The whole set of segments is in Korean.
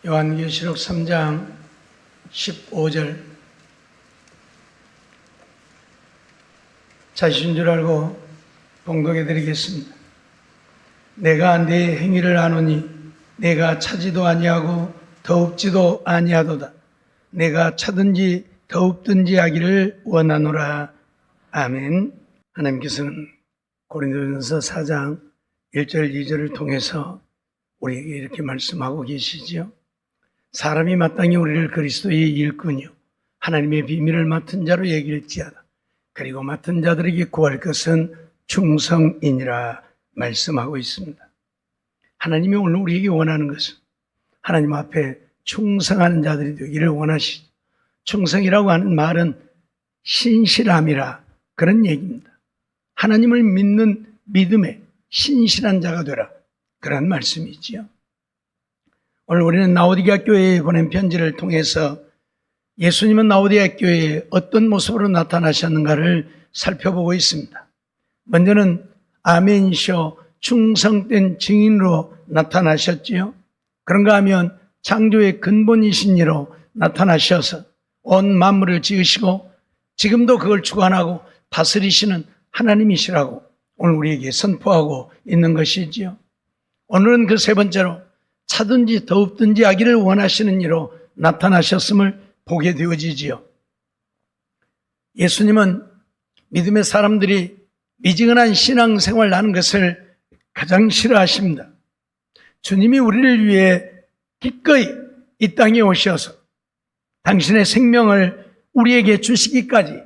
요한계시록 3장 15절 자신 줄 알고 봉독해 드리겠습니다. 내가 네 행위를 아노니 내가 차지도 아니하고 더웁지도 아니하도다. 내가 차든지 더웁든지 하기를 원하노라. 아멘. 하나님께서는 고린도전서 4장 1절 2절을 통해서 우리에게 이렇게 말씀하고 계시지요. 사람이 마땅히 우리를 그리스도의 일꾼이요 하나님의 비밀을 맡은 자로 여길지어다. 그리고 맡은 자들에게 구할 것은 충성이니라 말씀하고 있습니다. 하나님이 오늘 우리에게 원하는 것은 하나님 앞에 충성하는 자들이 되기를 원하시죠. 충성이라고 하는 말은 신실함이라 그런 얘기입니다. 하나님을 믿는 믿음에 신실한 자가 되라 그런 말씀이지요. 오늘 우리는 라오디게아 교회에 보낸 편지를 통해서 예수님은 라오디게아 교회에 어떤 모습으로 나타나셨는가를 살펴보고 있습니다. 먼저는 아멘이셔 충성된 증인으로 나타나셨지요. 그런가 하면 창조의 근본이신 이로 나타나셔서 온 만물을 지으시고 지금도 그걸 주관하고 다스리시는 하나님이시라고 오늘 우리에게 선포하고 있는 것이지요. 오늘은 그 세 번째로 차든지 더웁든지 하기를 원하시는 이로 나타나셨음을 보게 되어지지요. 예수님은 믿음의 사람들이 미지근한 신앙생활을 하는 것을 가장 싫어하십니다. 주님이 우리를 위해 기꺼이 이 땅에 오셔서 당신의 생명을 우리에게 주시기까지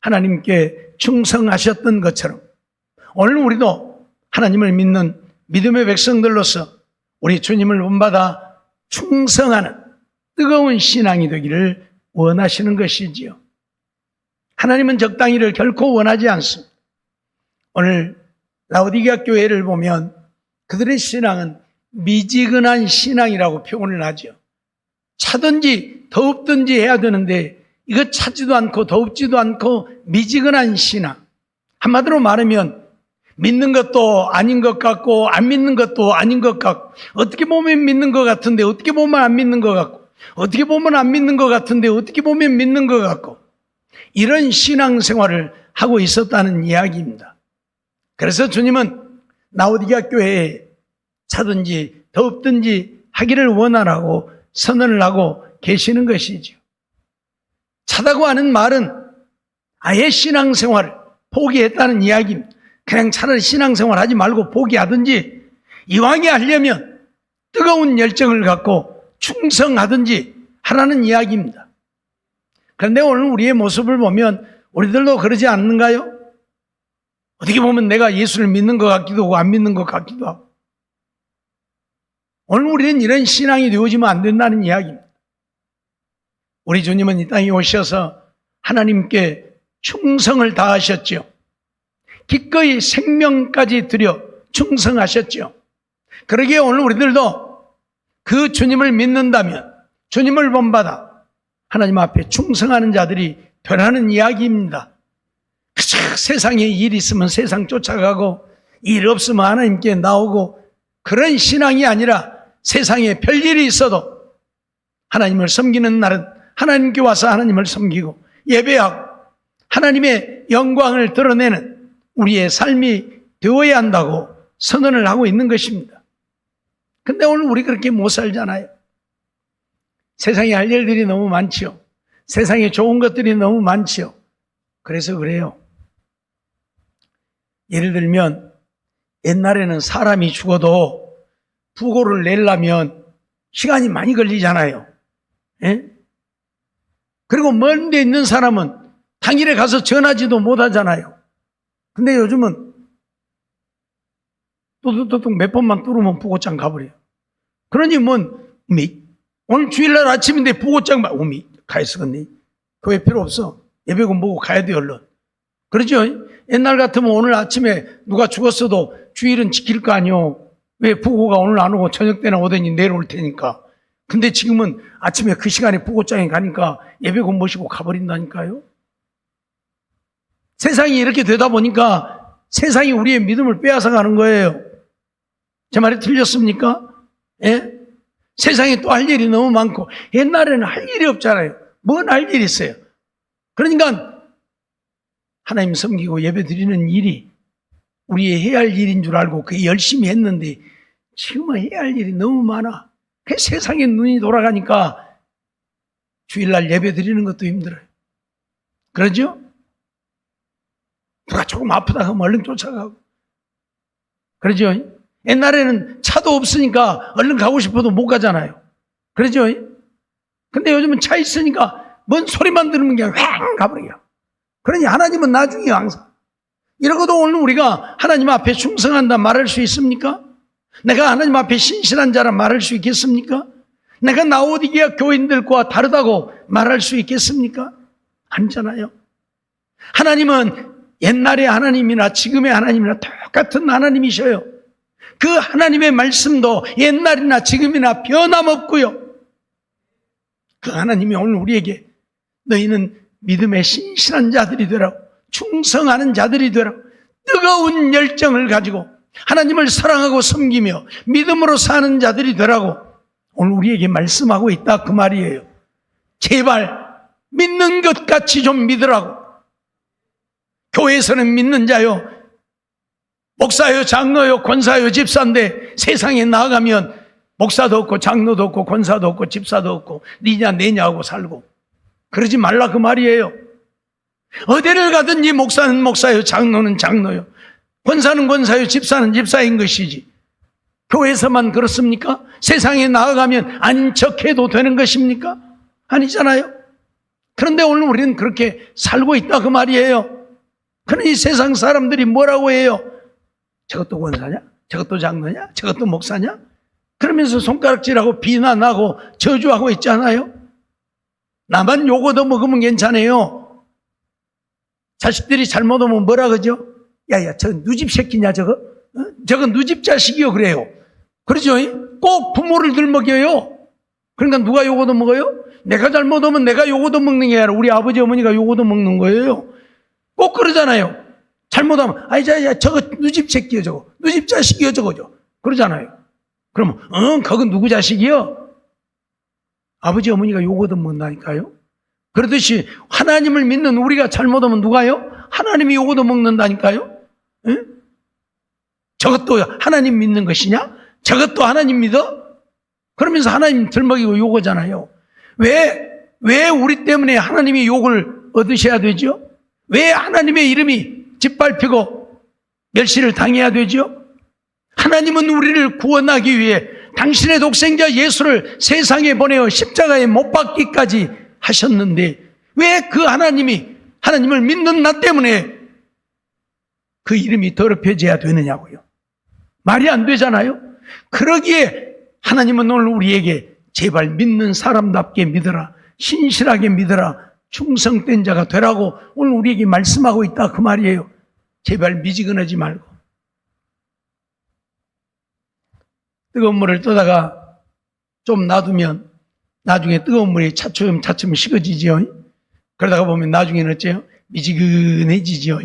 하나님께 충성하셨던 것처럼 오늘 우리도 하나님을 믿는 믿음의 백성들로서 우리 주님을 본받아 충성하는 뜨거운 신앙이 되기를 원하시는 것이지요. 하나님은 적당히를 결코 원하지 않습니다. 오늘 라오디게아 교회를 보면 그들의 신앙은 미지근한 신앙이라고 표현을 하죠. 차든지 더웁든지 해야 되는데 이거 차지도 않고 더웁지도 않고 미지근한 신앙. 한마디로 말하면 믿는 것도 아닌 것 같고 안 믿는 것도 아닌 것 같고 어떻게 보면 믿는 것 같은데 어떻게 보면 안 믿는 것 같고 어떻게 보면 안 믿는 것 같은데 어떻게 보면 믿는 것 같고 이런 신앙생활을 하고 있었다는 이야기입니다. 그래서 주님은 라오디게아 교회에 차든지 더웁든지 하기를 원하라고 선언을 하고 계시는 것이죠. 차다고 하는 말은 아예 신앙생활을 포기했다는 이야기입니다. 그냥 차라리 신앙생활 하지 말고 포기하든지 이왕에 하려면 뜨거운 열정을 갖고 충성하든지 하라는 이야기입니다. 그런데 오늘 우리의 모습을 보면 우리들도 그러지 않는가요? 어떻게 보면 내가 예수를 믿는 것 같기도 하고 안 믿는 것 같기도 하고 오늘 우리는 이런 신앙이 되어지면 안 된다는 이야기입니다. 우리 주님은 이 땅에 오셔서 하나님께 충성을 다하셨죠. 기꺼이 생명까지 드려 충성하셨죠. 그러기에 오늘 우리들도 그 주님을 믿는다면 주님을 본받아 하나님 앞에 충성하는 자들이 되라는 이야기입니다. 그저 세상에 일 있으면 세상 쫓아가고 일 없으면 하나님께 나오고 그런 신앙이 아니라 세상에 별일이 있어도 하나님을 섬기는 날은 하나님께 와서 하나님을 섬기고 예배하고 하나님의 영광을 드러내는 우리의 삶이 되어야 한다고 선언을 하고 있는 것입니다. 근데 오늘 우리 그렇게 못 살잖아요. 세상에 할 일들이 너무 많지요. 세상에 좋은 것들이 너무 많지요. 그래서 그래요. 예를 들면 옛날에는 사람이 죽어도 부고를 내려면 시간이 많이 걸리잖아요. 예? 그리고 먼 데 있는 사람은 당일에 가서 전하지도 못하잖아요. 근데 요즘은 또또또 몇 번만 뚫으면 부고장 가버려요. 그러니 오늘 주일날 아침인데 부고장 가있었겠니? 교회 필요 없어. 예배군 보고 가야 돼 얼른. 그러죠? 옛날 같으면 오늘 아침에 누가 죽었어도 주일은 지킬 거 아니요. 왜 부고가 오늘 안 오고 저녁 때나 오더니 내일 올 테니까. 근데 지금은 아침에 그 시간에 부고장에 가니까 예배군 모시고 가버린다니까요. 세상이 이렇게 되다 보니까 세상이 우리의 믿음을 빼앗아 가는 거예요. 제 말이 틀렸습니까? 예? 세상에 또 할 일이 너무 많고 옛날에는 할 일이 없잖아요. 뭔 할 일이 있어요. 그러니까 하나님 섬기고 예배 드리는 일이 우리의 해야 할 일인 줄 알고 그 열심히 했는데 지금은 해야 할 일이 너무 많아. 그 세상에 눈이 돌아가니까 주일날 예배 드리는 것도 힘들어요. 그러죠? 누가 조금 아프다 하면 얼른 쫓아가고. 그러죠? 옛날에는 차도 없으니까 얼른 가고 싶어도 못 가잖아요. 그러죠? 근데 요즘은 차 있으니까 뭔 소리만 들으면 그냥 휑 가버려요. 그러니 하나님은 나중에 항상. 이러고도 오늘 우리가 하나님 앞에 충성한다 말할 수 있습니까? 내가 하나님 앞에 신실한 자라 말할 수 있겠습니까? 내가 라오디게아 교인들과 다르다고 말할 수 있겠습니까? 아니잖아요. 하나님은 옛날의 하나님이나 지금의 하나님이나 똑같은 하나님이셔요. 그 하나님의 말씀도 옛날이나 지금이나 변함없고요. 그 하나님이 오늘 우리에게 너희는 믿음의 신실한 자들이 되라고, 충성하는 자들이 되라고, 뜨거운 열정을 가지고 하나님을 사랑하고 섬기며 믿음으로 사는 자들이 되라고 오늘 우리에게 말씀하고 있다 그 말이에요. 제발 믿는 것 같이 좀 믿으라고. 교회에서는 믿는 자요, 목사요, 장로요, 권사요, 집사인데 세상에 나아가면 목사도 없고 장로도 없고 권사도 없고 집사도 없고 니냐 내냐 하고 살고. 그러지 말라 그 말이에요. 어디를 가든지 목사는 목사요, 장로는 장로요, 권사는 권사요, 집사는 집사인 것이지. 교회에서만 그렇습니까? 세상에 나아가면 아닌 척해도 되는 것입니까? 아니잖아요. 그런데 오늘 우리는 그렇게 살고 있다 그 말이에요. 그러니 세상 사람들이 뭐라고 해요? 저것도 권사냐? 저것도 장로냐? 저것도 목사냐? 그러면서 손가락질하고 비난하고 저주하고 있잖아요. 나만 욕 얻어먹으면 괜찮아요. 자식들이 잘못 오면 뭐라 그러죠? 야야, 저 누집 새끼냐 저거? 저거 누집 자식이요 그래요. 그러죠? 꼭 부모를 들먹여요. 그러니까 누가 욕 얻어먹어요? 내가 잘못 오면 내가 욕 얻어먹는 게 아니라 우리 아버지 어머니가 욕 얻어먹는 거예요. 꼭 그러잖아요. 잘못하면 아이 자 저거 누집 새끼요 저거, 누집 자식이요 저거죠. 그러잖아요. 그러면 그건 누구 자식이요? 아버지 어머니가 욕 얻어먹는다니까요. 그러듯이 하나님을 믿는 우리가 잘못하면 누가요? 하나님이 욕 얻어먹는다니까요. 응? 저것도 하나님 믿는 것이냐? 저것도 하나님 믿어? 그러면서 하나님 들먹이고 욕하잖아요. 왜 우리 때문에 하나님이 욕을 얻으셔야 되죠? 왜 하나님의 이름이 짓밟히고 멸시를 당해야 되죠? 하나님은 우리를 구원하기 위해 당신의 독생자 예수를 세상에 보내어 십자가에 못 박기까지 하셨는데 왜 그 하나님을 믿는 나 때문에 그 이름이 더럽혀져야 되느냐고요. 말이 안 되잖아요. 그러기에 하나님은 오늘 우리에게 제발 믿는 사람답게 믿어라, 신실하게 믿어라, 충성된 자가 되라고 오늘 우리에게 말씀하고 있다 그 말이에요. 제발 미지근하지 말고. 뜨거운 물을 떠다가 좀 놔두면 나중에 뜨거운 물이 차츰 식어지죠. 그러다가 보면 나중에는 어째요? 미지근해지죠.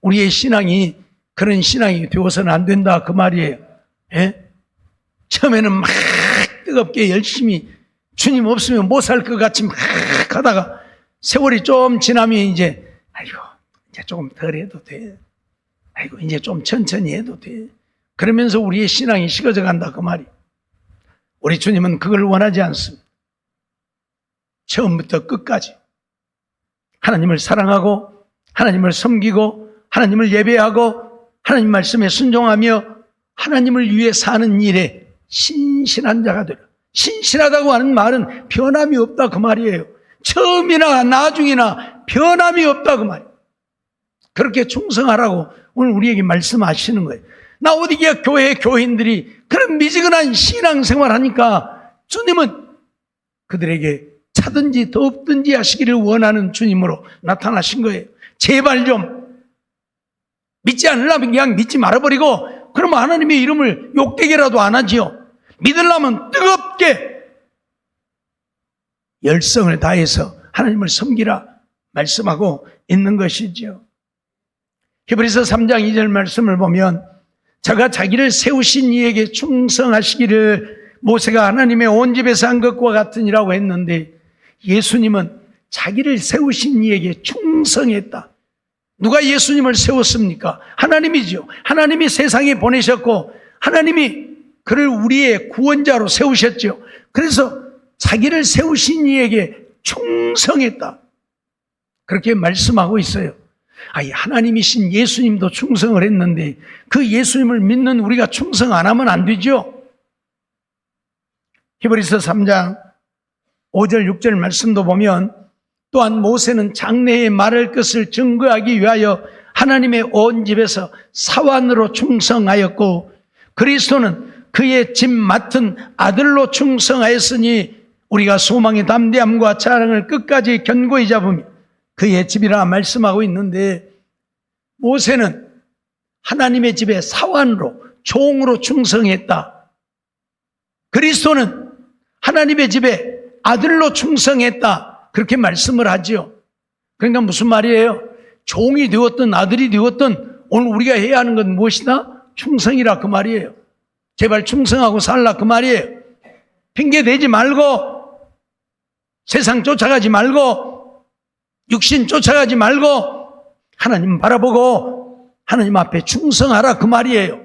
우리의 신앙이 그런 신앙이 되어서는 안 된다 그 말이에요. 예? 처음에는 막 뜨겁게 열심히 주님 없으면 못 살 것 같이 막 하다가 세월이 좀 지나면 이제 조금 덜 해도 돼. 이제 좀 천천히 해도 돼. 그러면서 우리의 신앙이 식어져 간다 그 말이에요. 우리 주님은 그걸 원하지 않습니다. 처음부터 끝까지 하나님을 사랑하고 하나님을 섬기고 하나님을 예배하고 하나님 말씀에 순종하며 하나님을 위해 사는 일에 신실한 자가 되라. 신실하다고 하는 말은 변함이 없다 그 말이에요. 처음이나 나중이나 변함이 없다 그 말이에요. 그렇게 충성하라고 오늘 우리에게 말씀하시는 거예요. 라오디게아 교회의 교인들이 그런 미지근한 신앙생활 하니까 주님은 그들에게 차든지 덥든지 하시기를 원하는 주님으로 나타나신 거예요. 제발 좀 믿지 않으려면 그냥 믿지 말아버리고 그러면 하나님의 이름을 욕되게라도 안 하지요. 믿으려면 뜨겁게 열성을 다해서 하나님을 섬기라 말씀하고 있는 것이죠. 히브리서 3장 2절 말씀을 보면 자가 자기를 세우신 이에게 충성하시기를 모세가 하나님의 온 집에서 한 것과 같으니라고 했는데 예수님은 자기를 세우신 이에게 충성했다. 누가 예수님을 세웠습니까? 하나님이죠. 하나님이 세상에 보내셨고 하나님이 그를 우리의 구원자로 세우셨죠. 그래서 자기를 세우신 이에게 충성했다. 그렇게 말씀하고 있어요. 아니, 하나님이신 예수님도 충성을 했는데 그 예수님을 믿는 우리가 충성 안 하면 안 되죠. 히브리서 3장 5절 6절 말씀도 보면 또한 모세는 장래에 말할 것을 증거하기 위하여 하나님의 온 집에서 사환으로 충성하였고 그리스도는 그의 집 맡은 아들로 충성하였으니 우리가 소망의 담대함과 자랑을 끝까지 견고히 잡으며 그의 집이라 말씀하고 있는데 모세는 하나님의 집에 사환으로 종으로 충성했다. 그리스도는 하나님의 집에 아들로 충성했다. 그렇게 말씀을 하죠. 그러니까 무슨 말이에요? 종이 되었든 아들이 되었든 오늘 우리가 해야 하는 건 무엇이다? 충성이라 그 말이에요. 제발 충성하고 살라 그 말이에요. 핑계 대지 말고 세상 쫓아가지 말고 육신 쫓아가지 말고 하나님 바라보고 하나님 앞에 충성하라 그 말이에요.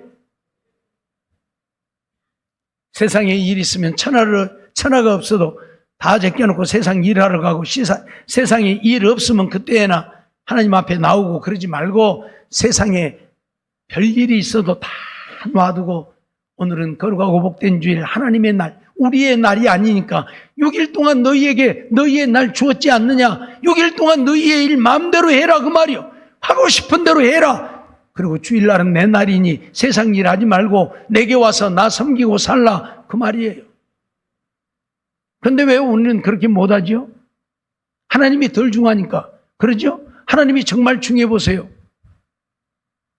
세상에 일 있으면 천하가 없어도 다 제껴놓고 세상 일하러 가고 세상에 일 없으면 그때나 하나님 앞에 나오고 그러지 말고 세상에 별일이 있어도 다 놔두고 오늘은 거룩하고 복된 주일 하나님의 날 우리의 날이 아니니까 6일 동안 너희에게 너희의 날 주었지 않느냐 6일 동안 너희의 일 마음대로 해라 그 말이요. 하고 싶은 대로 해라. 그리고 주일날은 내 날이니 세상 일 하지 말고 내게 와서 나 섬기고 살라 그 말이에요. 그런데 왜 오늘은 그렇게 못하죠? 하나님이 덜 중하니까 그러죠? 하나님이 정말 중요해 보세요.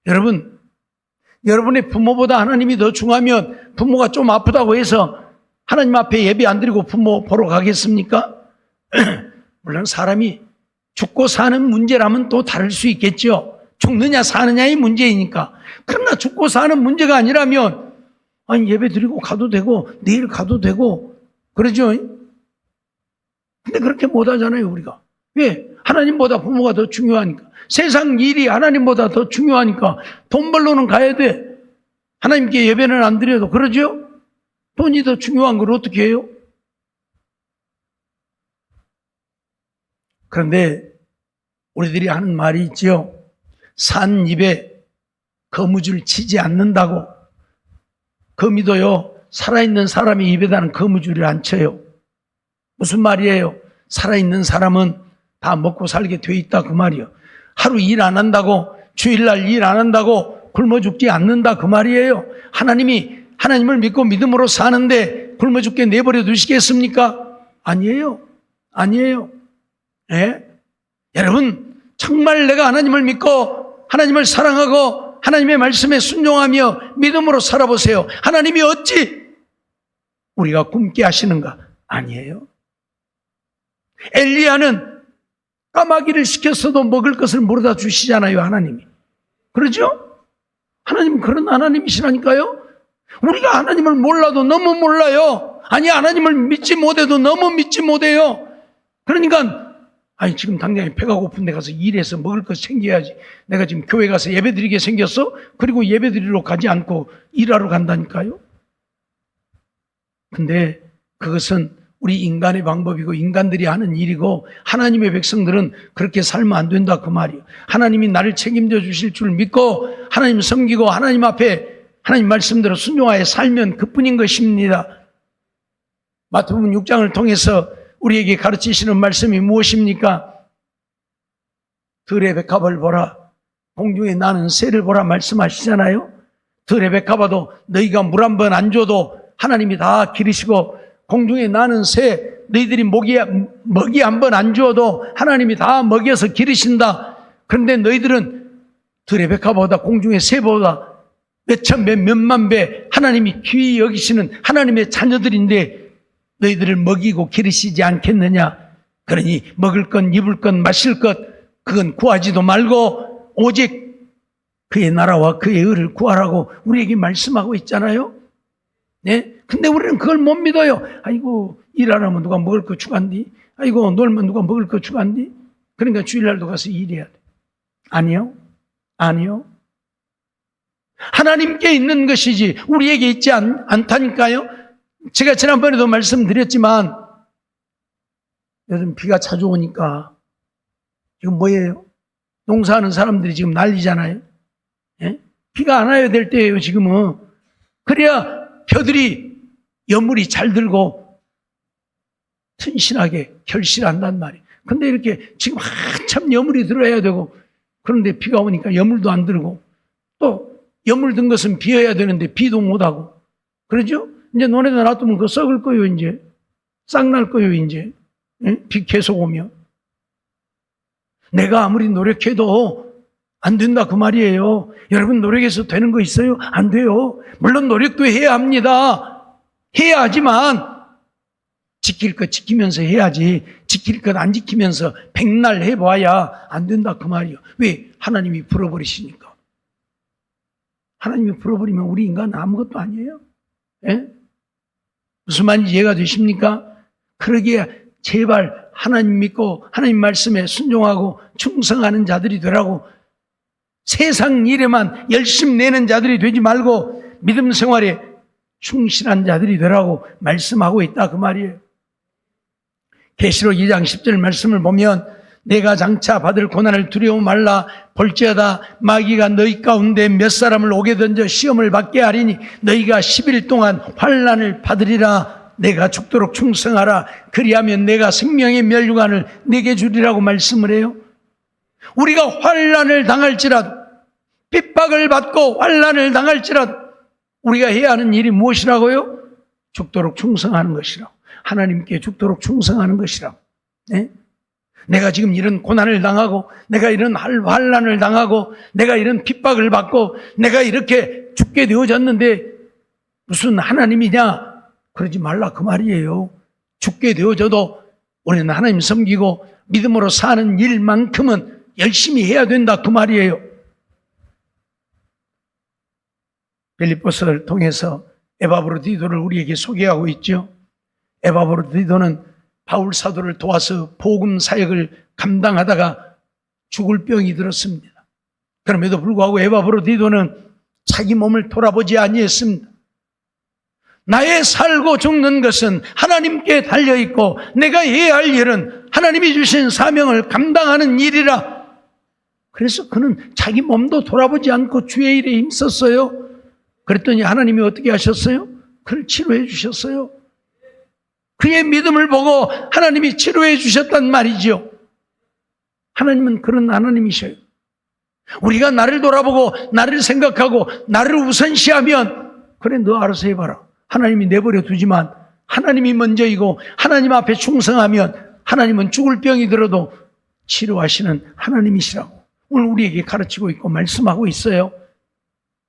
여러분, 여러분의 부모보다 하나님이 더 중하면 부모가 좀 아프다고 해서 하나님 앞에 예배 안 드리고 부모 보러 가겠습니까? 물론 사람이 죽고 사는 문제라면 또 다를 수 있겠죠. 죽느냐 사느냐의 문제이니까. 그러나 죽고 사는 문제가 아니라면 아니 예배 드리고 가도 되고 내일 가도 되고 그러죠. 근데 그렇게 못하잖아요 우리가. 왜? 하나님보다 부모가 더 중요하니까. 세상 일이 하나님보다 더 중요하니까 돈 벌러는 가야 돼. 하나님께 예배는 안 드려도 그러죠? 돈이 더 중요한 걸 어떻게 해요? 그런데 우리들이 하는 말이 있지요. 산 입에 거무줄 치지 않는다고. 거미도요 살아있는 사람이 입에다는 거무줄을 안 쳐요. 무슨 말이에요? 살아있는 사람은 다 먹고 살게 돼 있다 그 말이요. 하루 일 안 한다고 주일날 일 안 한다고 굶어 죽지 않는다 그 말이에요. 하나님을 믿고 믿음으로 사는데 굶어 죽게 내버려 두시겠습니까? 아니에요. 아니에요. 예? 여러분 정말 내가 하나님을 믿고 하나님을 사랑하고 하나님의 말씀에 순종하며 믿음으로 살아보세요. 하나님이 어찌 우리가 굶게 하시는가? 아니에요. 엘리야는 까마귀를 시켰어도 먹을 것을 물어다 주시잖아요, 하나님이. 그러죠? 하나님은 그런 하나님이시라니까요. 우리가 하나님을 몰라도 너무 몰라요. 아니 하나님을 믿지 못해도 너무 믿지 못해요. 그러니까 아니 지금 당장에 배가 고픈데 가서 일해서 먹을 것 챙겨야지. 내가 지금 교회 가서 예배드리게 생겼어? 그리고 예배드리러 가지 않고 일하러 간다니까요. 근데 그것은 우리 인간의 방법이고 인간들이 하는 일이고 하나님의 백성들은 그렇게 살면 안 된다 그 말이에요. 하나님이 나를 책임져 주실 줄 믿고 하나님 섬기고 하나님 앞에 하나님 말씀대로 순종하여 살면 그뿐인 것입니다. 마태복음 6장을 통해서 우리에게 가르치시는 말씀이 무엇입니까? 들의 백합을 보라 공중에 나는 새를 보라 말씀하시잖아요. 들의 백합아도 너희가 물 한 번 안 줘도 하나님이 다 기르시고 공중에 나는 새 너희들이 먹이 한 번 안 주어도 하나님이 다 먹여서 기르신다. 그런데 너희들은 들의 백합보다 공중의 새보다 몇천 배 몇만 배 하나님이 귀히 여기시는 하나님의 자녀들인데 너희들을 먹이고 기르시지 않겠느냐. 그러니 먹을 것 입을 것 마실 것 그건 구하지도 말고 오직 그의 나라와 그의 의를 구하라고 우리에게 말씀하고 있잖아요. 네? 근데 우리는 그걸 못 믿어요. 아이고, 일 안 하면 누가 먹을 거 주간디? 아이고, 놀면 누가 먹을 거 주간디? 그러니까 주일날도 가서 일해야 돼. 아니요. 아니요. 하나님께 있는 것이지 우리에게 있지 않다니까요. 제가 지난번에도 말씀드렸지만 요즘 비가 자주 오니까 지금 뭐예요? 농사하는 사람들이 지금 난리잖아요. 예? 비가 안 와야 될 때예요, 지금은. 그래야 벼들이 여물이 잘 들고 튼실하게 결실한단 말이에요. 근데 이렇게 지금 한참 여물이 들어야 되고, 그런데 비가 오니까 여물도 안 들고, 또 여물 든 것은 비어야 되는데 비도 못하고, 그러죠? 이제 논에다 놔두면 그거 썩을 거예요, 이제. 싹 날 거예요, 이제. 예? 비 계속 오면. 내가 아무리 노력해도 안 된다, 그 말이에요. 여러분, 노력해서 되는 거 있어요? 안 돼요. 물론 노력도 해야 합니다. 해야 하지만 지킬 것 지키면서 해야지, 지킬 것 안 지키면서 백날 해봐야 안 된다, 그 말이에요. 왜? 하나님이 풀어버리시니까. 하나님이 풀어버리면 우리 인간은 아무것도 아니에요. 예? 무슨 말인지 이해가 되십니까? 그러기에 제발 하나님 믿고 하나님 말씀에 순종하고 충성하는 자들이 되라고, 세상 일에만 열심 내는 자들이 되지 말고 믿음 생활에 충실한 자들이 되라고 말씀하고 있다, 그 말이에요. 계시록 2장 10절 말씀을 보면 내가 장차 받을 고난을 두려워 말라. 볼지어다 마귀가 너희 가운데 몇 사람을 옥에 던져 시험을 받게 하리니 너희가 10일 동안 환난을 받으리라. 내가 죽도록 충성하라. 그리하면 내가 생명의 멸류관을 내게 주리라고 말씀을 해요. 우리가 환난을 당할지라도, 핍박을 받고 환난을 당할지라도 우리가 해야 하는 일이 무엇이라고요? 죽도록 충성하는 것이라고. 하나님께 죽도록 충성하는 것이라고. 네? 내가 지금 이런 고난을 당하고, 내가 이런 환난을 당하고, 내가 이런 핍박을 받고, 내가 이렇게 죽게 되어졌는데 무슨 하나님이냐? 그러지 말라, 그 말이에요. 죽게 되어져도 우리는 하나님 섬기고 믿음으로 사는 일만큼은 열심히 해야 된다, 그 말이에요. 빌립보서를 통해서 에바브로디도를 우리에게 소개하고 있죠. 에바브로디도는 바울 사도를 도와서 복음 사역을 감당하다가 죽을 병이 들었습니다. 그럼에도 불구하고 에바브로디도는 자기 몸을 돌아보지 아니했습니다. 나의 살고 죽는 것은 하나님께 달려있고 내가 해야 할 일은 하나님이 주신 사명을 감당하는 일이라. 그래서 그는 자기 몸도 돌아보지 않고 주의 일에 힘썼어요. 그랬더니 하나님이 어떻게 하셨어요? 그를 치료해 주셨어요. 그의 믿음을 보고 하나님이 치료해 주셨단 말이죠. 하나님은 그런 하나님이셔요. 우리가 나를 돌아보고 나를 생각하고 나를 우선시하면 그래, 너 알아서 해봐라. 하나님이 내버려 두지만 하나님이 먼저이고 하나님 앞에 충성하면 하나님은 죽을 병이 들어도 치료하시는 하나님이시라고 오늘 우리에게 가르치고 있고 말씀하고 있어요.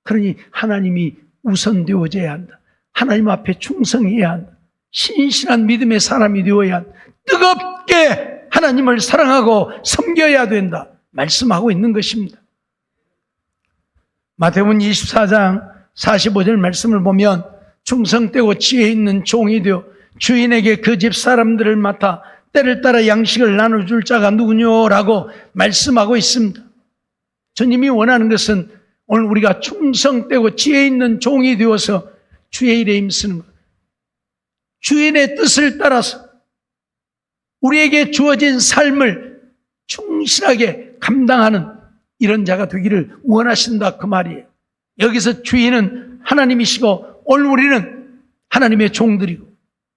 그러니 하나님이 우선되어져야 한다. 하나님 앞에 충성해야 한다. 신실한 믿음의 사람이 되어야 한다. 뜨겁게 하나님을 사랑하고 섬겨야 된다. 말씀하고 있는 것입니다. 마태복음 24장 45절 말씀을 보면 충성되고 지혜 있는 종이 되어 주인에게 그 집 사람들을 맡아 때를 따라 양식을 나눠줄 자가 누구냐라고 말씀하고 있습니다. 주님이 원하는 것은 오늘 우리가 충성되고 지혜 있는 종이 되어서 주의 일에 힘쓰는 것, 주인의 뜻을 따라서 우리에게 주어진 삶을 충실하게 감당하는 이런 자가 되기를 원하신다, 그 말이에요. 여기서 주인은 하나님이시고 오늘 우리는 하나님의 종들이고,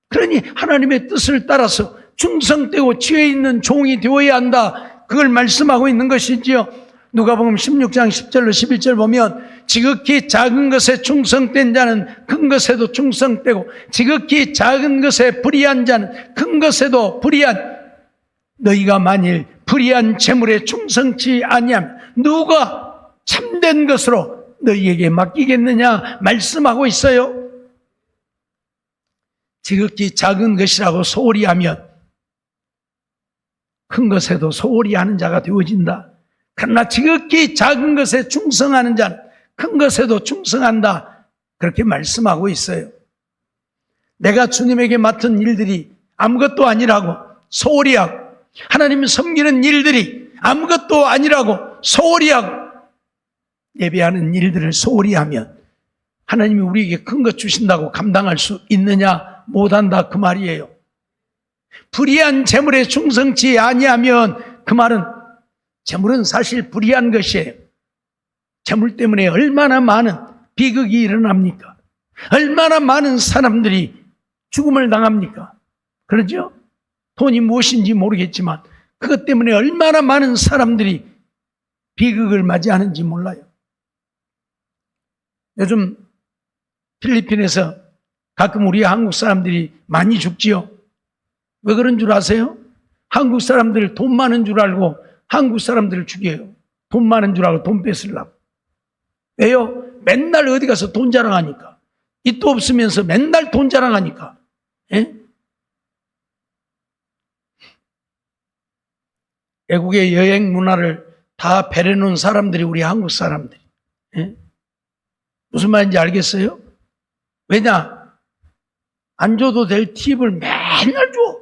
그러니 하나님의 뜻을 따라서 충성되고 지혜 있는 종이 되어야 한다, 그걸 말씀하고 있는 것이지요. 누가복음 16장 10절로 11절 보면 지극히 작은 것에 충성된 자는 큰 것에도 충성되고 지극히 작은 것에 불의한 자는 큰 것에도 불의한, 너희가 만일 불의한 재물에 충성치 아니하면 누가 참된 것으로 너희에게 맡기겠느냐 말씀하고 있어요. 지극히 작은 것이라고 소홀히 하면 큰 것에도 소홀히 하는 자가 되어진다. 그러나 지극히 작은 것에 충성하는 자는 큰 것에도 충성한다, 그렇게 말씀하고 있어요. 내가 주님에게 맡은 일들이 아무것도 아니라고 소홀히 하고, 하나님을 섬기는 일들이 아무것도 아니라고 소홀히 하고, 예배하는 일들을 소홀히 하면 하나님이 우리에게 큰 것 주신다고 감당할 수 있느냐? 못한다 그 말이에요. 불의한 재물에 충성치 아니하면, 그 말은 재물은 사실 불의한 것이에요. 재물 때문에 얼마나 많은 비극이 일어납니까? 얼마나 많은 사람들이 죽음을 당합니까? 그러죠? 돈이 무엇인지 모르겠지만 그것 때문에 얼마나 많은 사람들이 비극을 맞이하는지 몰라요. 요즘 필리핀에서 가끔 우리 한국 사람들이 많이 죽지요. 왜 그런 줄 아세요? 한국 사람들 돈 많은 줄 알고 한국 사람들을 죽여요. 돈 많은 줄 알고 돈 뺏으려고. 왜요? 맨날 어디 가서 돈 자랑하니까. 빚도 없으면서 맨날 돈 자랑하니까. 예? 외국의 여행 문화를 다 배려놓은 사람들이 우리 한국 사람들이. 예? 무슨 말인지 알겠어요? 왜냐? 안 줘도 될 팁을 맨날 줘.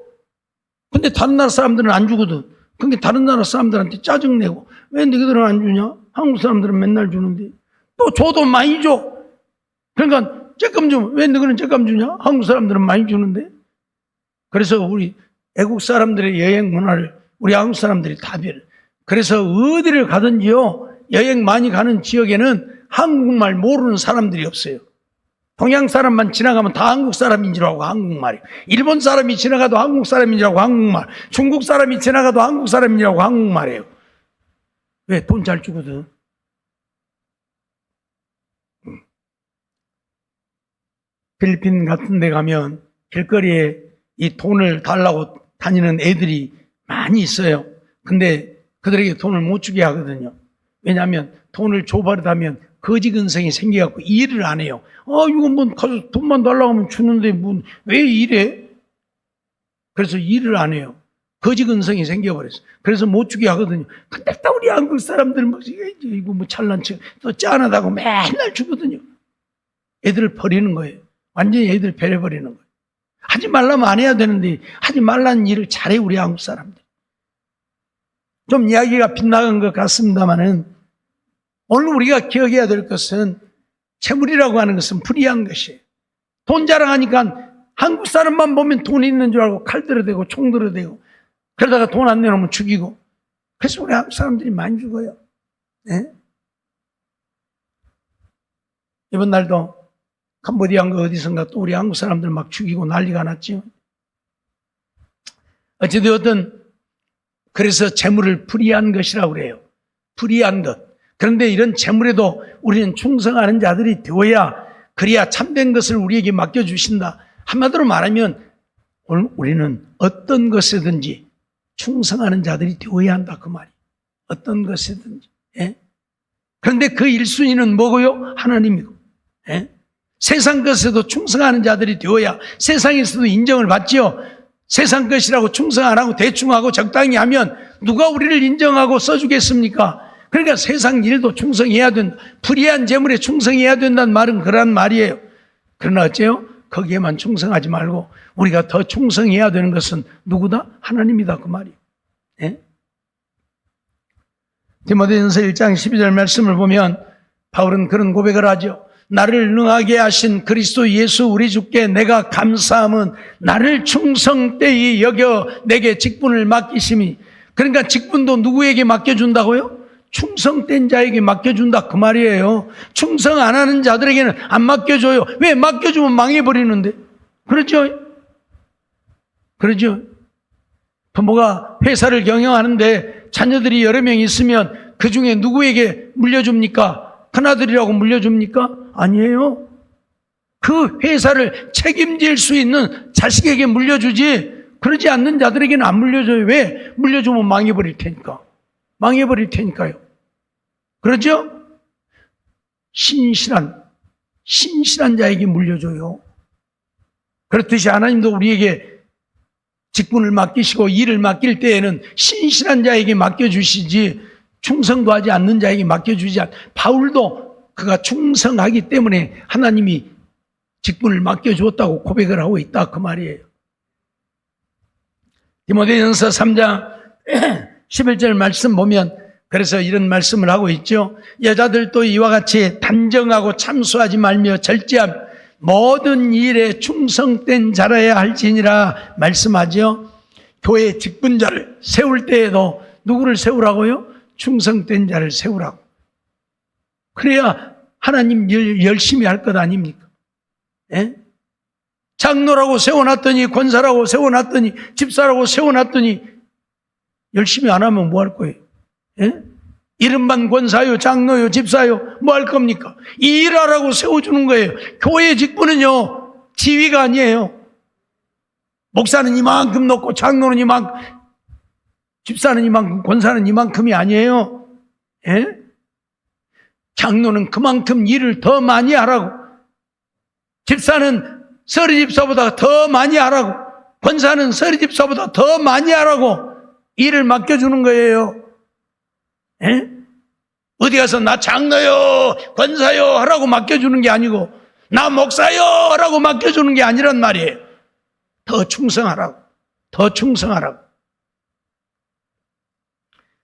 근데 다른 나라 사람들은 안 주거든. 그러니까 다른 나라 사람들한테 짜증내고, 왜 너희들은 안 주냐? 한국 사람들은 맨날 주는데. 또 줘도 많이 줘. 그러니까 쬐끔 주면, 왜 너희는 쬐끔 주냐? 한국 사람들은 많이 주는데. 그래서 우리 외국 사람들의 여행 문화를 우리 한국 사람들이 다 배려. 그래서 어디를 가든지요, 여행 많이 가는 지역에는 한국말 모르는 사람들이 없어요. 동양 사람만 지나가면 다 한국 사람인 줄 알고 한국말이에요. 일본 사람이 지나가도 한국 사람인 줄 알고 한국말. 중국 사람이 지나가도 한국 사람인 줄 알고 한국말이에요. 왜? 돈 잘 주거든. 필리핀 같은 데 가면 길거리에 이 돈을 달라고 다니는 애들이 많이 있어요. 근데 그들에게 돈을 못 주게 하거든요. 왜냐하면 돈을 줘버리다면 거지근성이 생겨갖고 일을 안 해요. 이거 뭐 가서 돈만 달라고 하면 주는데 왜 이래? 그래서 일을 안 해요. 거지근성이 생겨버렸어. 그래서 못 주게 하거든요. 근데 또 우리 한국 사람들은 이거 뭐 잘난 척, 또 짠하다고 맨날 주거든요. 애들을 버리는 거예요. 완전히 애들 배려버리는 거예요. 하지 말라면 안 해야 되는데 하지 말라는 일을 잘해 우리 한국 사람들. 좀 이야기가 빗나간 것 같습니다만은 오늘 우리가 기억해야 될 것은 재물이라고 하는 것은 불의한 것이에요. 돈 자랑하니까 한국 사람만 보면 돈이 있는 줄 알고 칼 들어대고 총 들어대고 그러다가 돈 안 내놓으면 죽이고 그래서 우리 한국 사람들이 많이 죽어요. 네? 이번 날도 캄보디아인가 어디선가 또 우리 한국 사람들 막 죽이고 난리가 났죠. 어찌되었든 그래서 재물을 불의한 것이라고 그래요. 불의한 것. 그런데 이런 재물에도 우리는 충성하는 자들이 되어야 그래야 참된 것을 우리에게 맡겨주신다. 한마디로 말하면 오늘 우리는 어떤 것이든지 충성하는 자들이 되어야 한다 그 말이에요. 어떤 것이든지. 예? 그런데 그 1순위는 뭐고요? 하나님이고. 예? 세상 것에도 충성하는 자들이 되어야 세상에서도 인정을 받지요. 세상 것이라고 충성 안 하고 대충 하고 적당히 하면 누가 우리를 인정하고 써주겠습니까? 그러니까 세상 일도 충성해야 된다. 불의한 재물에 충성해야 된다는 말은 그런 말이에요. 그러나 어째요? 거기에만 충성하지 말고 우리가 더 충성해야 되는 것은 누구다? 하나님이다 그 말이에요. 예? 디모데전서 1장 12절 말씀을 보면 바울은 그런 고백을 하죠. 나를 능하게 하신 그리스도 예수 우리 주께 내가 감사함은 나를 충성되이 여겨 내게 직분을 맡기심이. 그러니까 직분도 누구에게 맡겨준다고요? 충성된 자에게 맡겨준다 그 말이에요. 충성 안 하는 자들에게는 안 맡겨줘요. 왜? 맡겨주면 망해버리는데. 그렇죠? 그렇죠? 부모가 회사를 경영하는데 자녀들이 여러 명 있으면 그 중에 누구에게 물려줍니까? 큰아들이라고 물려줍니까? 아니에요. 그 회사를 책임질 수 있는 자식에게 물려주지 그러지 않는 자들에게는 안 물려줘요. 왜? 물려주면 망해버릴 테니까. 망해버릴 테니까요. 그렇죠? 신실한 자에게 물려줘요. 그렇듯이 하나님도 우리에게 직분을 맡기시고 일을 맡길 때에는 신실한 자에게 맡겨주시지 충성도 하지 않는 자에게 맡겨주지 바울도 그가 충성하기 때문에 하나님이 직분을 맡겨주었다고 고백을 하고 있다 그 말이에요. 디모데전서 3장 11절 말씀 보면 그래서 이런 말씀을 하고 있죠. 여자들도 이와 같이 단정하고 참수하지 말며 절제하며 모든 일에 충성된 자라야 할지니라 말씀하죠. 교회 직분자를 세울 때에도 누구를 세우라고요? 충성된 자를 세우라고. 그래야 하나님 일 열심히 할 것 아닙니까? 예? 장로라고 세워놨더니, 권사라고 세워놨더니, 집사라고 세워놨더니 열심히 안 하면 뭐 할 거예요? 예? 이름만 권사요, 장로요, 집사요, 뭐 할 겁니까? 이 일하라고 세워주는 거예요. 교회 직분은요, 지위가 아니에요. 목사는 이만큼 놓고, 장로는 이만큼, 집사는 이만큼, 권사는 이만큼이 아니에요. 예? 장로는 그만큼 일을 더 많이 하라고, 집사는 서리 집사보다 더 많이 하라고, 권사는 서리 집사보다 더 많이 하라고 일을 맡겨주는 거예요. 에? 어디 가서 나 장로요, 권사요 하라고 맡겨주는 게 아니고 나 목사요 하라고 맡겨주는 게 아니란 말이에요. 더 충성하라고, 더 충성하라고.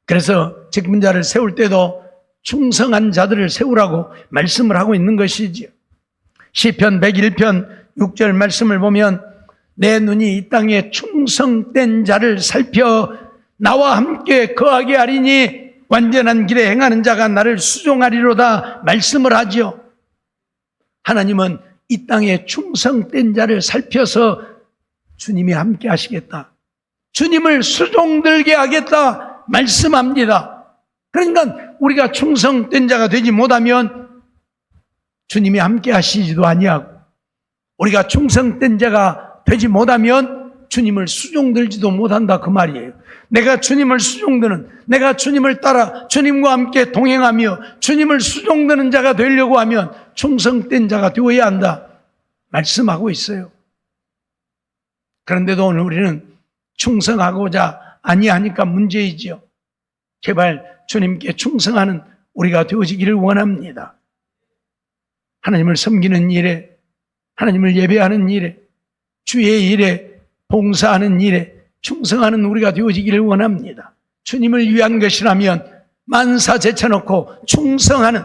그래서 직분자를 세울 때도 충성한 자들을 세우라고 말씀을 하고 있는 것이지요. 시편 101편 6절 말씀을 보면 내 눈이 이 땅에 충성된 자를 살펴 나와 함께 거하게 하리니 완전한 길에 행하는 자가 나를 수종하리로다 말씀을 하죠. 하나님은 이 땅에 충성된 자를 살펴서 주님이 함께 하시겠다, 주님을 수종들게 하겠다 말씀합니다. 그러니까 우리가 충성된 자가 되지 못하면 주님이 함께 하시지도 아니하고, 우리가 충성된 자가 되지 못하면 주님을 수종들지도 못한다 그 말이에요. 내가 주님을 수종드는, 내가 주님을 따라 주님과 함께 동행하며 주님을 수종드는 자가 되려고 하면 충성된 자가 되어야 한다 말씀하고 있어요. 그런데도 오늘 우리는 충성하고자 아니하니까 문제이지요. 제발 주님께 충성하는 우리가 되어지기를 원합니다. 하나님을 섬기는 일에, 하나님을 예배하는 일에, 주의 일에, 봉사하는 일에 충성하는 우리가 되어지기를 원합니다. 주님을 위한 것이라면 만사 제쳐놓고 충성하는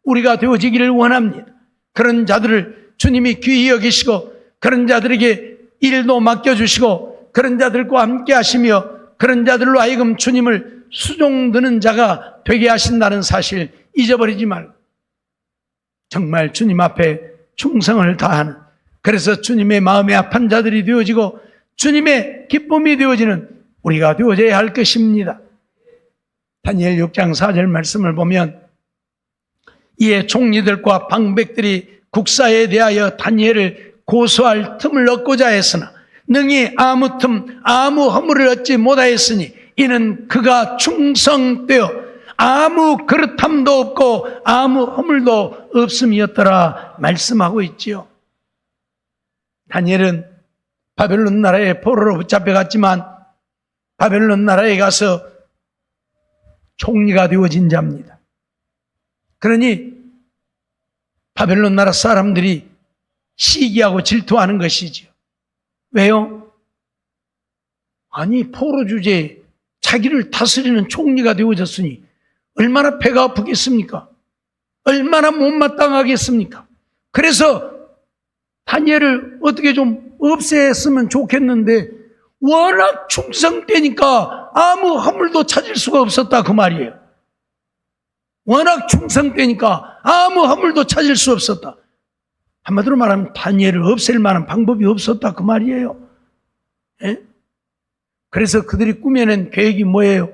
우리가 되어지기를 원합니다. 그런 자들을 주님이 귀히 여기시고 그런 자들에게 일도 맡겨주시고 그런 자들과 함께 하시며 그런 자들로 하여금 주님을 수종드는 자가 되게 하신다는 사실 잊어버리지 말고 정말 주님 앞에 충성을 다하는, 그래서 주님의 마음에 합한 자들이 되어지고 주님의 기쁨이 되어지는 우리가 되어져야 할 것입니다. 다니엘 6장 4절 말씀을 보면 이에 총리들과 방백들이 국사에 대하여 다니엘을 고소할 틈을 얻고자 했으나 능히 아무 틈 아무 허물을 얻지 못하였으니 이는 그가 충성되어 아무 그릇함도 없고 아무 허물도 없음이었더라 말씀하고 있지요. 다니엘은 바벨론 나라의 포로로 붙잡혀갔지만 바벨론 나라에 가서 총리가 되어진 자입니다. 그러니 바벨론 나라 사람들이 시기하고 질투하는 것이지요. 왜요? 아니 포로 주제에 자기를 다스리는 총리가 되어졌으니 얼마나 배가 아프겠습니까? 얼마나 못마땅하겠습니까? 그래서 다니엘을 어떻게 좀 없애했으면 좋겠는데 워낙 충성되니까 아무 허물도 찾을 수가 없었다 그 말이에요. 워낙 충성되니까 아무 허물도 찾을 수 없었다. 한마디로 말하면 다니엘을 없앨 만한 방법이 없었다 그 말이에요. 예? 그래서 그들이 꾸며낸 계획이 뭐예요?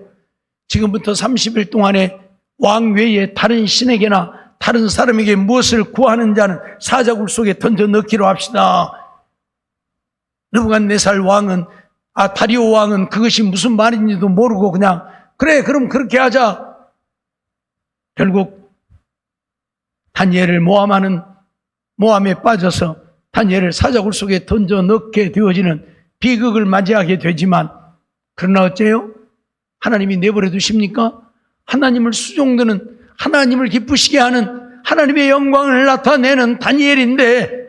지금부터 30일 동안에 왕 외에 다른 신에게나 다른 사람에게 무엇을 구하는 자는 사자굴 속에 던져 넣기로 합시다. 느부갓네살 왕은, 다리오 왕은 그것이 무슨 말인지도 모르고 그냥 그래 그럼 그렇게 하자. 결국 다니엘을 모함에 빠져서 다니엘을 사자굴 속에 던져 넣게 되어지는 비극을 맞이하게 되지만, 그러나 어째요? 하나님이 내버려 두십니까? 하나님을 수종드는, 하나님을 기쁘시게 하는, 하나님의 영광을 나타내는 다니엘인데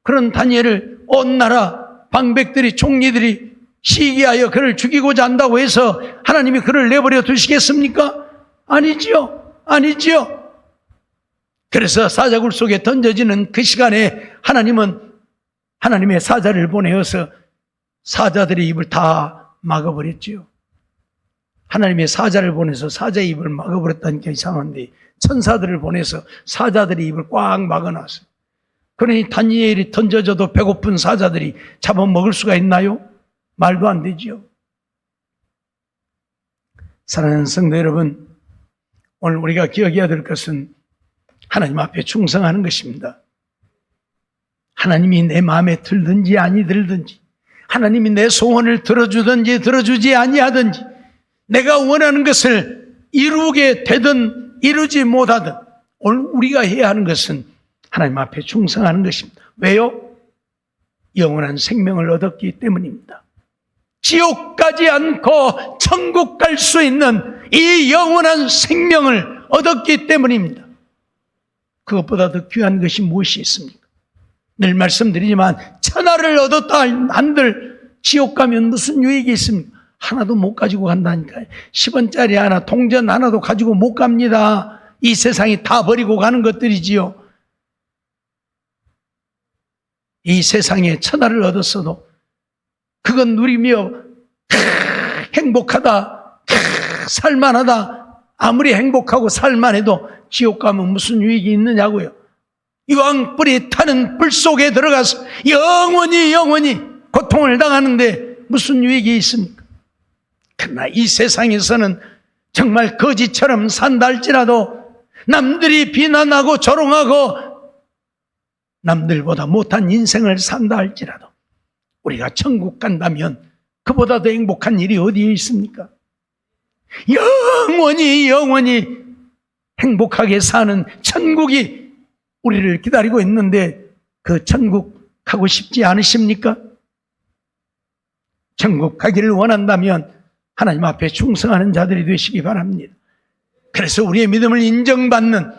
그런 다니엘을 온 나라 방백들이, 총리들이 시기하여 그를 죽이고자 한다고 해서 하나님이 그를 내버려 두시겠습니까? 아니지요. 아니지요. 그래서 사자굴 속에 던져지는 그 시간에 하나님은 하나님의 사자를 보내어서 사자들의 입을 다 막아버렸지요. 하나님의 사자를 보내서 사자의 입을 막아버렸다는 게 이상한데, 천사들을 보내서 사자들의 입을 꽉 막아놨어요. 그러니 다니엘이 던져져도 배고픈 사자들이 잡아먹을 수가 있나요? 말도 안 되지요. 사랑하는 성도 여러분, 오늘 우리가 기억해야 될 것은 하나님 앞에 충성하는 것입니다. 하나님이 내 마음에 들든지 아니 들든지, 하나님이 내 소원을 들어주든지 들어주지 아니하든지, 내가 원하는 것을 이루게 되든 이루지 못하든 오늘 우리가 해야 하는 것은 하나님 앞에 충성하는 것입니다. 왜요? 영원한 생명을 얻었기 때문입니다. 지옥 가지 않고 천국 갈 수 있는 이 영원한 생명을 얻었기 때문입니다. 그것보다 더 귀한 것이 무엇이 있습니까? 늘 말씀드리지만 천하를 얻었다 한들 지옥 가면 무슨 유익이 있습니까? 하나도 못 가지고 간다니까요. 10원짜리 하나, 동전 하나도 가지고 못 갑니다. 이 세상이 다 버리고 가는 것들이지요. 이 세상에 천하를 얻었어도 그건 누리며 행복하다, 살만하다, 아무리 행복하고 살만해도 지옥 가면 무슨 유익이 있느냐고요. 유황불이 타는 불 속에 들어가서 영원히 고통을 당하는데 무슨 유익이 있습니까? 그러나 이 세상에서는 정말 거지처럼 산다 할지라도, 남들이 비난하고 조롱하고 남들보다 못한 인생을 산다 할지라도, 우리가 천국 간다면 그보다 더 행복한 일이 어디에 있습니까? 영원히 행복하게 사는 천국이 우리를 기다리고 있는데, 그 천국 가고 싶지 않으십니까? 천국 가기를 원한다면 하나님 앞에 충성하는 자들이 되시기 바랍니다. 그래서 우리의 믿음을 인정받는,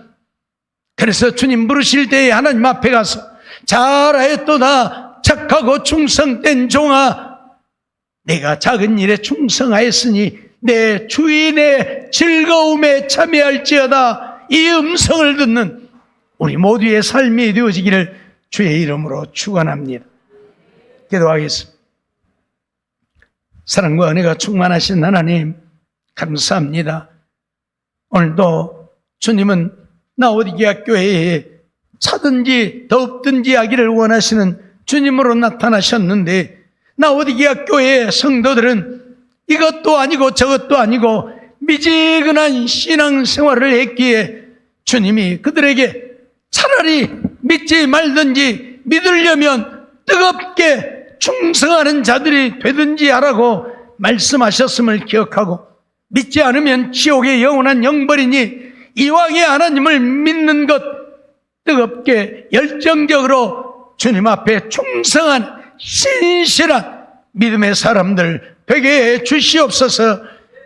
그래서 주님 부르실 때에 하나님 앞에 가서 잘하였도다 착하고 충성된 종아, 내가 작은 일에 충성하였으니 내 주인의 즐거움에 참여할지어다, 이 음성을 듣는 우리 모두의 삶이 되어지기를 주의 이름으로 축원합니다. 기도하겠습니다. 사랑과 은혜가 충만하신 하나님, 감사합니다. 오늘도 주님은 나오디게아 교회에 차든지 덥든지 하기를 원하시는 주님으로 나타나셨는데, 나오디게아 교회의 성도들은 이것도 아니고 저것도 아니고 미지근한 신앙생활을 했기에 주님이 그들에게 차라리 믿지 말든지 믿으려면 뜨겁게 충성하는 자들이 되든지 하라고 말씀하셨음을 기억하고, 믿지 않으면 지옥의 영원한 영벌이니 이왕의 하나님을 믿는 것, 뜨겁게 열정적으로 주님 앞에 충성한 신실한 믿음의 사람들 되게 해 주시옵소서.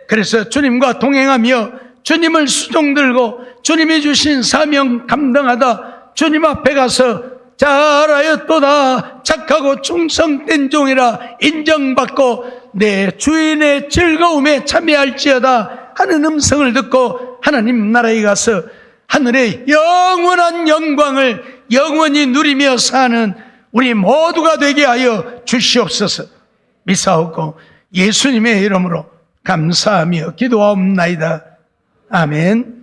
그래서 주님과 동행하며 주님을 수종들고 주님이 주신 사명 감당하다 주님 앞에 가서 잘하였도다 착하고 충성된 종이라 인정받고 내 주인의 즐거움에 참여할지어다 하는 음성을 듣고 하나님 나라에 가서 하늘의 영원한 영광을 영원히 누리며 사는 우리 모두가 되게 하여 주시옵소서. 미사옵고 예수님의 이름으로 감사하며 기도하옵나이다. 아멘.